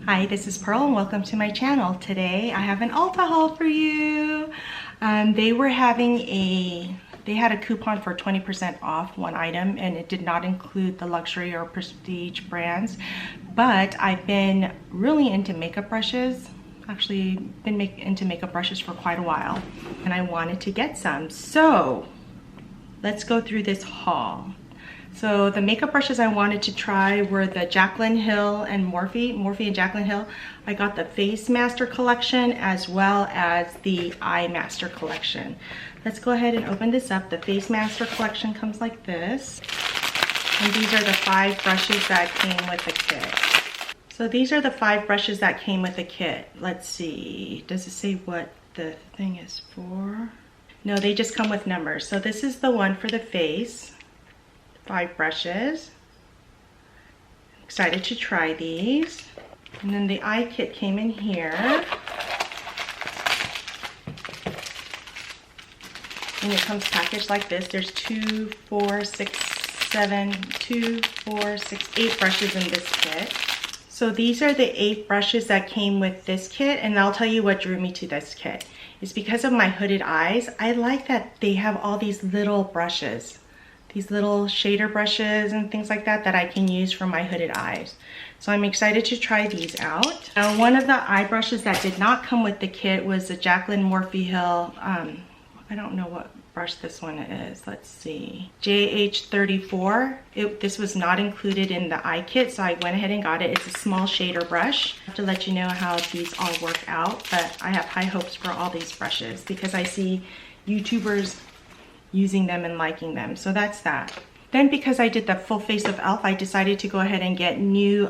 Hi, this is Pearl and welcome to my channel. Today I have an Ulta haul for you. They had a coupon for 20% off one item, and it did not include the luxury or prestige brands. But I've been really into makeup brushes. Actually been into makeup brushes for quite a while, and I wanted to get some. So let's go through this haul. So the makeup brushes I wanted to try were the Jaclyn Hill and Morphe and Jaclyn Hill. I got the Face Master collection as well as the Eye Master collection. Let's go ahead and open this up. The Face Master collection comes like this. And these are the 5 brushes that came with the kit. So these are the 5 brushes that came with the kit. Let's see, does it say what the thing is for? No, they just come with numbers. So this is the one for the face. 5 brushes. Excited to try these. And then the eye kit came in here. And it comes packaged like this. There's 8 brushes in this kit. So these are the 8 brushes that came with this kit, and I'll tell you what drew me to this kit. It's because of my hooded eyes. I like that they have all these little brushes. These little shader brushes and things like that that I can use for my hooded eyes. So I'm excited to try these out. Now, one of the eye brushes that did not come with the kit was the Jaclyn Morphe Hill. I don't know what brush this one is. Let's see. JH34. This was not included in the eye kit, so I went ahead and got it. It's a small shader brush. I have to let you know how these all work out, but I have high hopes for all these brushes because I see YouTubers using them and liking them. So that's that. Then because I did the full face of e.l.f., I decided to go ahead and get new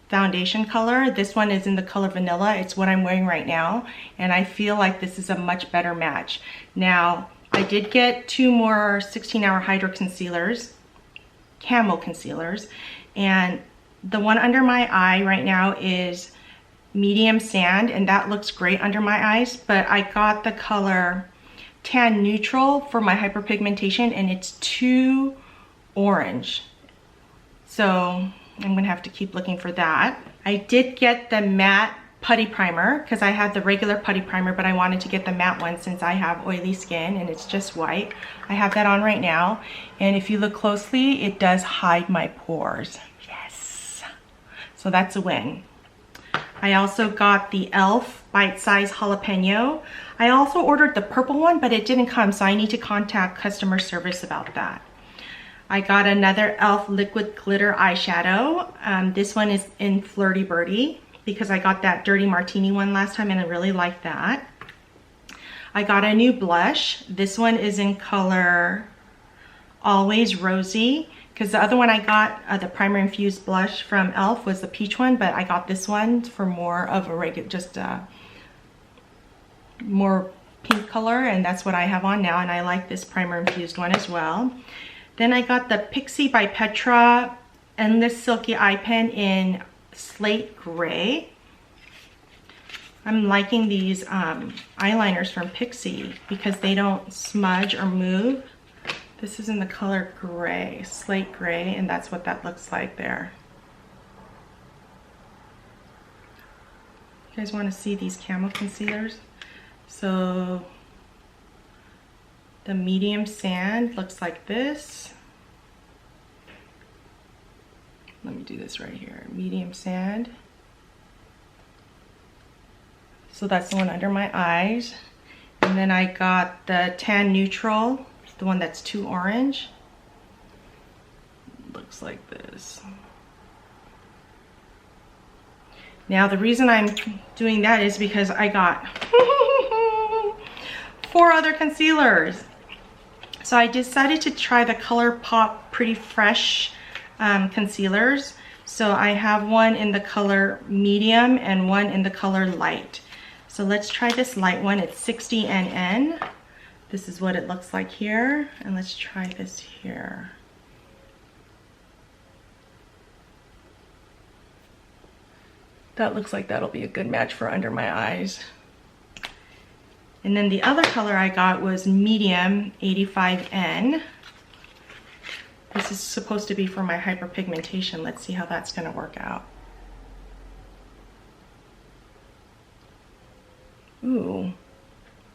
foundation color. This one is in the color Vanilla. It's what I'm wearing right now, and I feel like this is a much better match. Now, I did get 2 more 16-hour hydro concealers, camo concealers, and the one under my eye right now is medium sand, and that looks great under my eyes, but I got the color tan neutral for my hyperpigmentation, and it's too orange, so I'm gonna have to keep looking for that. I did get the matte putty primer because I had the regular putty primer, but I wanted to get the matte one since I have oily skin and it's just white. I have that on right now, and if you look closely, it does hide my pores. Yes, so that's a win. I also got the e.l.f. bite-size jalapeno. I also ordered the purple one, but it didn't come, so I need to contact customer service about that. I got another e.l.f. liquid glitter eyeshadow. This one is in Flirty Birdie because I got that Dirty Martini one last time and I really like that. I got a new blush. This one is in color Always Rosy, because the other one I got, the primer infused blush from e.l.f. was the peach one, but I got this one for more of a regular, just more pink color, and that's what I have on now, and I like this primer infused one as well. Then I got the Pixie by Petra Endless Silky Eye Pen in Slate Gray. I'm liking these eyeliners from Pixie because they don't smudge or move. This is in the color gray, slate gray, and that's what that looks like there. You guys want to see these camo concealers? So the medium sand looks like this. Let me do this right here, medium sand. So that's the one under my eyes. And then I got the tan neutral, the one that's too orange. Looks like this. Now the reason I'm doing that is because I got 4 other concealers. So I decided to try the ColourPop Pretty Fresh concealers. So I have one in the color medium and one in the color light. So let's try this light one. It's 60 NN. This is what it looks like here. And let's try this here. That looks like that'll be a good match for under my eyes. And then the other color I got was medium 85N. This is supposed to be for my hyperpigmentation. Let's see how that's gonna work out. Ooh,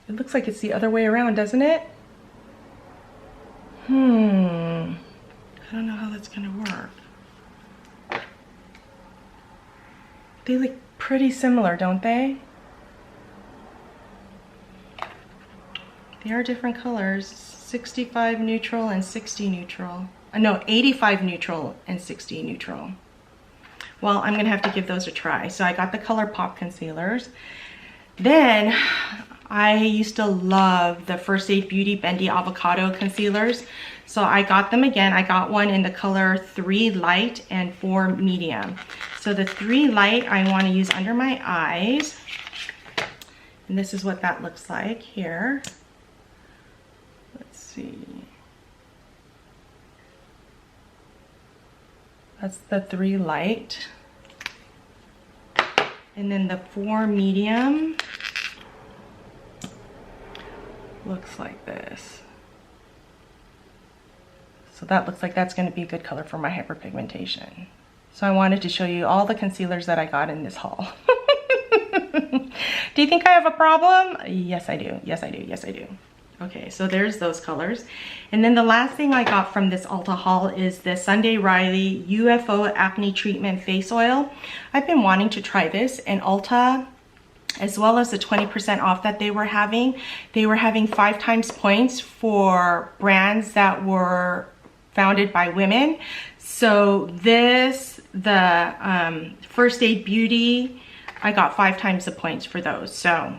it looks like it's the other way around, doesn't it? I don't know how that's gonna work. They look pretty similar, don't they? They are different colors, 65 neutral and 60 neutral. No, 85 neutral and 60 neutral. Well, I'm gonna have to give those a try. So I got the ColourPop concealers. Then I used to love the First Aid Beauty Bendy Avocado concealers. So I got them again. I got one in the color 3 light and 4 medium. So the 3 light I want to use under my eyes. And this is what that looks like here. Let's see. That's the 3 light. And then the 4 medium looks like this. So that looks like that's going to be a good color for my hyperpigmentation. So I wanted to show you all the concealers that I got in this haul. Do you think I have a problem? Yes, I do. Yes, I do. Yes, I do. Okay, so there's those colors. And then the last thing I got from this Ulta haul is the Sunday Riley UFO Acne Treatment Face Oil. I've been wanting to try this, and Ulta, as well as the 20% off that they were having 5 times points for brands that were founded by women. So this, the First Aid Beauty, I got 5 times the points for those. So,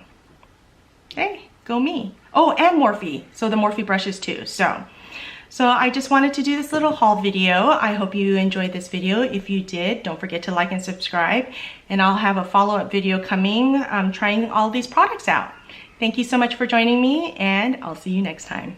hey, go me. Oh, and Morphe. So the Morphe brushes too. So I just wanted to do this little haul video. I hope you enjoyed this video. If you did, don't forget to like and subscribe. And I'll have a follow-up video coming trying all these products out. Thank you so much for joining me, and I'll see you next time.